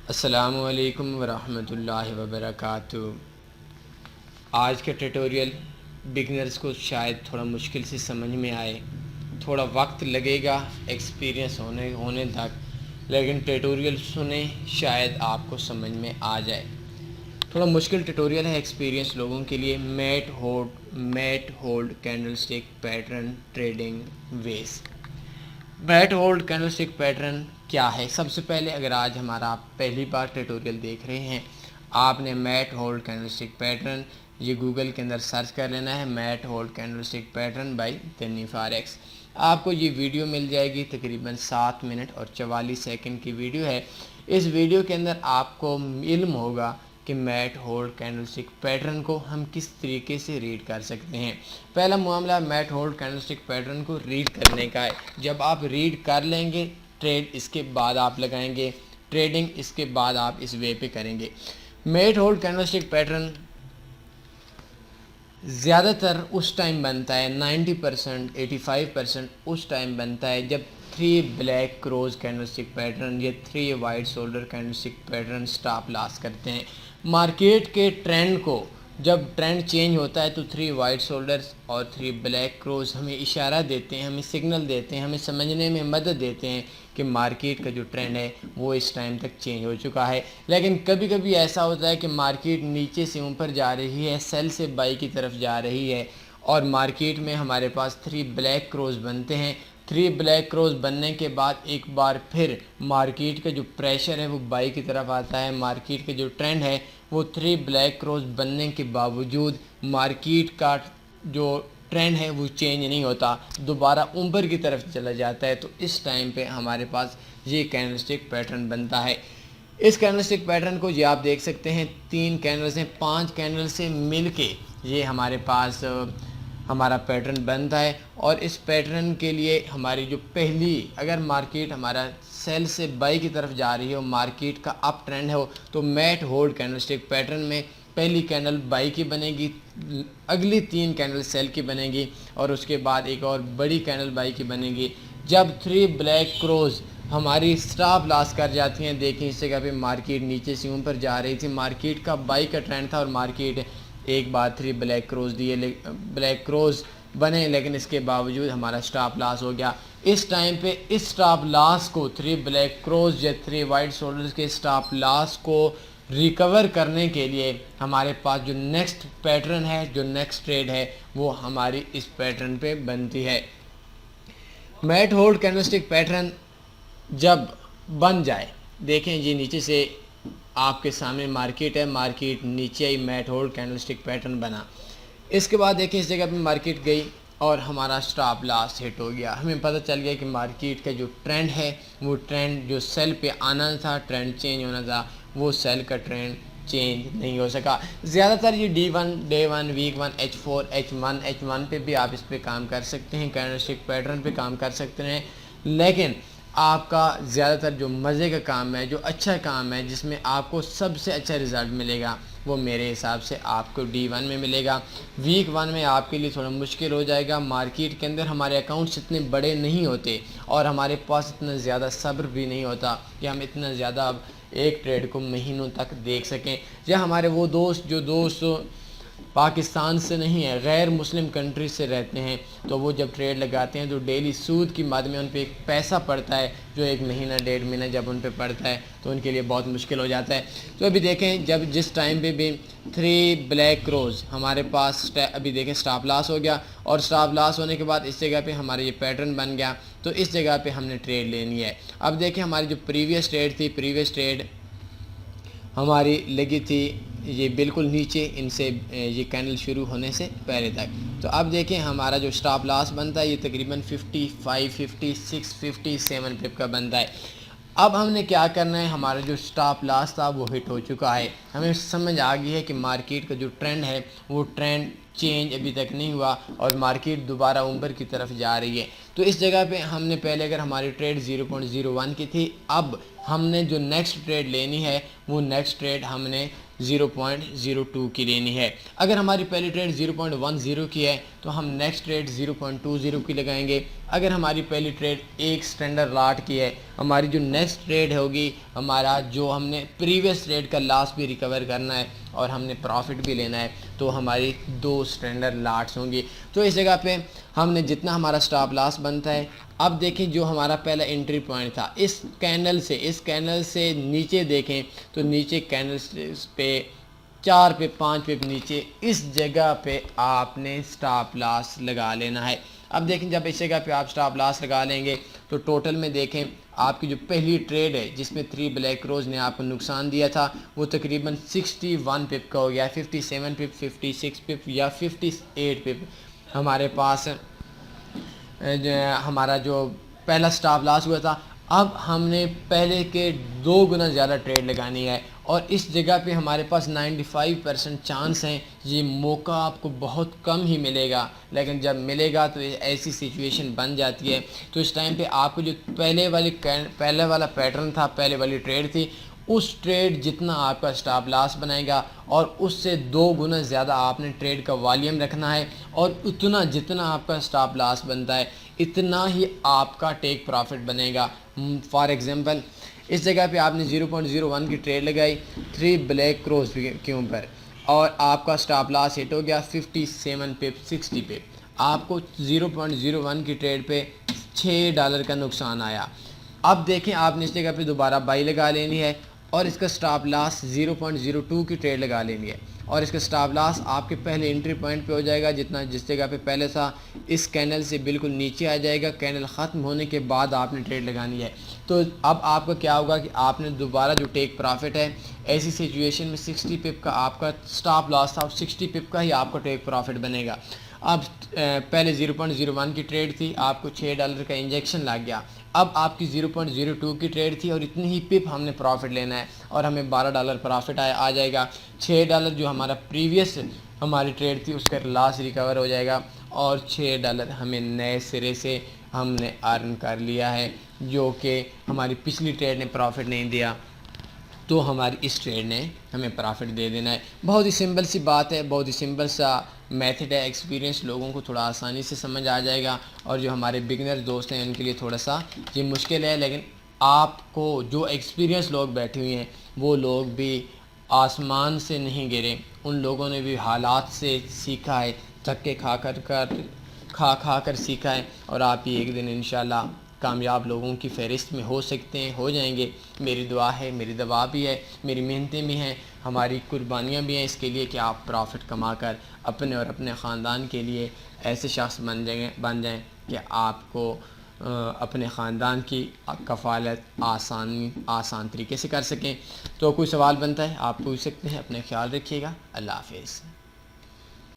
अस्सलामुअलैकुम वरहमतुल्लाहि वबरकातुहू। आज का ट्यूटोरियल बिगनर्स को शायद थोड़ा मुश्किल से समझ में आए, थोड़ा वक्त लगेगा एक्सपीरियंस होने तक, लेकिन ट्यूटोरियल सुने शायद आपको समझ में आ जाए। थोड़ा मुश्किल ट्यूटोरियल है एक्सपीरियंस लोगों के लिए। Mat hold candlestick pattern trading ways. Mat hold candlestick pattern क्या है? सबसे पहले अगर आज हमारा आप पहली बार ट्यूटोरियल देख रहे हैं, आपने मैट होल्ड कैंडलस्टिक पैटर्न ये गूगल के अंदर सर्च कर लेना है, mat hold candlestick pattern by Tanni forex. आपको ये वीडियो मिल जाएगी, तकरीबन 7 मिनट और 44 सेकंड की वीडियो है। इस वीडियो के अंदर आपको इल्म होगा कि मैट होल्ड कैंडलस्टिक पैटर्न को हम किस तरीके से रीड कर सकते हैं। पहला मामला मैट होल्ड कैंडलस्टिक पैटर्न को रीड करने का है। जब आप रीड कर लेंगे, ट्रेड इसके बाद आप लगाएंगे, ट्रेडिंग इसके बाद आप इस वे पे करेंगे। मैट होल्ड कैंडलस्टिक पैटर्न ज़्यादातर उस टाइम बनता है, 90% 85% उस टाइम बनता है जब 3 ब्लैक क्रोज कैंडलस्टिक पैटर्न या 3 white shoulder candlestick pattern stop loss करते हैं। मार्केट के ट्रेंड को जब ट्रेंड चेंज होता है तो 3 वाइट शोल्डर्स और 3 ब्लैक क्रोज हमें इशारा देते हैं, हमें सिग्नल देते हैं, हमें समझने में मदद देते हैं कि मार्केट का जो ट्रेंड है वो इस टाइम तक चेंज हो चुका है। लेकिन कभी कभी ऐसा होता है कि मार्केट नीचे से ऊपर जा रही है, सेल से बाई की तरफ जा रही है और मार्केट में हमारे पास 3 ब्लैक क्रोज बनते हैं। 3 ब्लैक क्रोज बनने के बाद एक बार फिर मार्केट का जो प्रेशर है वो बाई की तरफ आता है। मार्केट का जो ट्रेंड है वो 3 ब्लैक क्रोज बनने के बावजूद मार्केट का जो ट्रेंड है वो चेंज नहीं होता, दोबारा ऊपर की तरफ चला जाता है। तो इस टाइम पे हमारे पास ये कैंडलस्टिक पैटर्न बनता है। इस कैंडलस्टिक पैटर्न को ये आप देख सकते हैं, 3 कैंडल्स हैं, 5 कैंडल से मिलके ये हमारे पास हमारा पैटर्न बनता है। और इस पैटर्न के लिए हमारी जो पहली, अगर मार्केट हमारा सेल से बाई की तरफ जा रही हो, मार्केट का अप ट्रेंड हो, तो मैट होल्ड कैंडलस्टिक पैटर्न में पहली कैंडल बाई की बनेगी, अगली 3 कैंडल सेल की बनेगी और उसके बाद एक और बड़ी कैंडल बाई की बनेगी। जब 3 ब्लैक क्रोज हमारी स्टॉप लॉस कर जाती हैं, देखिए इस जगह पे मार्केट नीचे से ऊपर जा रही थी, मार्केट का बाई का ट्रेंड था और मार्केट एक बार 3 ब्लैक क्रोज दिए, ब्लैक क्रोज बने, लेकिन इसके बावजूद हमारा स्टॉप लॉस हो गया। इस टाइम पे इस स्टॉप लॉस को 3 ब्लैक क्रोज या 3 वाइट शोल्डर्स के स्टॉप लॉस को रिकवर करने के लिए हमारे पास जो नेक्स्ट पैटर्न है, जो नेक्स्ट ट्रेड है, वो हमारी इस पैटर्न पे बनती है। मैट होल्ड कैंडलस्टिक पैटर्न जब बन जाए, देखें ये नीचे से आपके सामने मार्केट है, मार्केट नीचे आई, मैट होल्ड कैंडलस्टिक पैटर्न बना। इसके बाद देखें इस जगह पे मार्केट गई और हमारा स्टॉप लॉस हिट हो गया। हमें पता चल गया कि मार्केट का जो ट्रेंड है वो ट्रेंड जो सेल पे आना था, ट्रेंड चेंज होना था, वो सेल का ट्रेंड चेंज नहीं हो सका। ज़्यादातर ये D1, day 1, week 1, H4, H1 पे भी आप इस पर काम कर सकते हैं, कैंडलस्टिक पैटर्न पे काम कर सकते हैं। लेकिन आपका ज़्यादातर जो मज़े का काम है, जो अच्छा काम है, जिसमें आपको सबसे अच्छा रिज़ल्ट मिलेगा, वो मेरे हिसाब से आपको D1 में मिलेगा। वीक 1 में आपके लिए थोड़ा मुश्किल हो जाएगा। मार्केट के अंदर हमारे अकाउंट्स इतने बड़े नहीं होते और हमारे पास इतना ज़्यादा सब्र भी नहीं होता कि हम इतना ज़्यादा अब एक ट्रेड को महीनों तक देख सकें। या हमारे वो दोस्त जो दोस्त पाकिस्तान से नहीं है, गैर मुस्लिम कंट्री से रहते हैं, तो वो जब ट्रेड लगाते हैं तो डेली सूद की मद में उन पर एक पैसा पड़ता है, जो 1 महीना 1.5 महीना जब उन पे पड़ता है तो उनके लिए बहुत मुश्किल हो जाता है। तो अभी देखें जब जिस टाइम पे भी 3 ब्लैक क्रोज हमारे पास, अभी देखें स्टॉप लॉस हो गया और स्टॉप लॉस होने के बाद इस जगह पे हमारा ये पैटर्न बन गया, तो इस जगह पे हमने ट्रेड लेनी है। अब देखें हमारी जो प्रीवियस ट्रेड थी, प्रीवियस ट्रेड हमारी लगी थी ये बिल्कुल नीचे, इनसे ये कैंडल शुरू होने से पहले तक। तो अब देखें हमारा जो स्टॉप लॉस बनता है ये तकरीबन 55, 56, 57 पिप का बनता है। अब हमने क्या करना है, हमारा जो स्टॉप लॉस था वो हिट हो चुका है। हमें समझ आ गई है कि मार्केट का जो ट्रेंड है वो ट्रेंड चेंज अभी तक नहीं हुआ और मार्केट दोबारा ऊपर की तरफ जा रही है। तो इस जगह पे हमने पहले अगर हमारी ट्रेड 0.01 की थी, अब हमने जो नेक्स्ट ट्रेड लेनी है वो नेक्स्ट ट्रेड हमने 0.02 की लेनी है। अगर हमारी पहली ट्रेड 0.10 की है तो हम नेक्स्ट ट्रेड 0.20 की लगाएंगे। अगर हमारी पहली ट्रेड एक स्टैंडर्ड लॉट की है, हमारी जो नेक्स्ट ट्रेड होगी, हमारा जो हमने प्रीवियस ट्रेड का लॉस भी रिकवर करना है और हमने प्रॉफिट भी लेना है, तो हमारी 2 स्टैंडर्ड लॉट्स होंगी। तो इस जगह पे हमने जितना हमारा स्टॉप लॉस बनता है, अब देखें जो हमारा पहला एंट्री पॉइंट था इस कैंडल से नीचे देखें तो नीचे कैंडल पे 4 पे 5 पे नीचे इस जगह पे आपने स्टॉप लॉस लगा लेना है। अब देखें जब इस जगह पे आप स्टॉप लॉस लगा लेंगे तो टोटल में देखें आपकी जो पहली ट्रेड है जिसमें 3 ब्लैक रोज ने आपको नुकसान दिया था वो तकरीबन 61 पिप का हो गया, 57 पिप, 56 पिप या 58 पिप हमारे पास हमारा जो पहला स्टॉप लॉस हुआ था। अब हमने पहले के 2 गुना ज़्यादा ट्रेड लगानी है और इस जगह पे हमारे पास 95% चांस हैं, ये मौका आपको बहुत कम ही मिलेगा, लेकिन जब मिलेगा तो ऐसी सिचुएशन बन जाती है। तो इस टाइम पे आपको जो पहले वाला पैटर्न था, पहले वाली ट्रेड थी, उस ट्रेड जितना आपका स्टॉप लॉस बनाएगा और उससे 2 गुना ज़्यादा आपने ट्रेड का वॉल्यूम रखना है और उतना जितना आपका स्टॉप लॉस बनता है इतना ही आपका टेक प्रॉफिट बनेगा। फॉर एग्ज़ाम्पल इस जगह पे आपने 0.01 की ट्रेड लगाई 3 ब्लैक क्रॉस के ऊपर और आपका स्टॉप लॉस हिट हो गया 57 पिप, 60 पिप। आपको 0.01 की ट्रेड पे $6 का नुकसान आया। अब देखें आपने इस जगह पे दोबारा बाई लगा लेनी है और इसका स्टॉप लॉस 0.02 की ट्रेड लगा लेनी है और इसका स्टॉप लॉस आपके पहले एंट्री पॉइंट पे हो जाएगा जितना जिस जगह पे पहले था, इस कैंडल से बिल्कुल नीचे आ जाएगा। कैंडल ख़त्म होने के बाद आपने ट्रेड लगानी है। तो अब आपका क्या होगा कि आपने दोबारा जो टेक प्रॉफिट है ऐसी सिचुएशन में 60 पिप का आपका स्टॉप लॉस था और 60 पिप का ही आपका टेक प्रॉफिट बनेगा। अब पहले 0.01 की ट्रेड थी, आपको $6 का इंजेक्शन लग गया। अब आपकी 0.02 की ट्रेड थी और इतनी ही पिप हमने प्रॉफिट लेना है और हमें $12 प्रॉफिट आ जाएगा। $6 जो हमारा प्रीवियस हमारी ट्रेड थी उसका लॉस रिकवर हो जाएगा और $6 हमें नए सिरे से हमने अर्न कर लिया है, जो कि हमारी पिछली ट्रेड ने प्रॉफिट नहीं दिया तो हमारी इस ट्रेड ने हमें प्रॉफिट दे देना है। बहुत ही सिंपल सी बात है, बहुत ही सिंपल सा मेथड है। एक्सपीरियंस लोगों को थोड़ा आसानी से समझ आ जाएगा और जो हमारे बिगनर दोस्त हैं उनके लिए थोड़ा सा ये मुश्किल है, लेकिन आपको जो एक्सपीरियंस लोग बैठे हुए हैं वो लोग भी आसमान से नहीं गिरे, उन लोगों ने भी हालात से सीखा है, धक्के खा कर सीखा है और आप ही एक दिन इंशाल्लाह कामयाब लोगों की फ़हरिस्त में हो सकते हैं, हो जाएंगे। मेरी दुआ है, मेरी दवा भी है, मेरी मेहनतें भी हैं, हमारी कुर्बानियाँ भी हैं इसके लिए कि आप प्रॉफिट कमा कर अपने और अपने ख़ानदान के लिए ऐसे शख्स बन जाएं कि आपको अपने ख़ानदान की कफ़ालत आसान तरीके से कर सकें। तो कोई सवाल बनता है आप पूछ सकते हैं। अपने ख्याल रखिएगा। अल्लाह हाफ़िज़।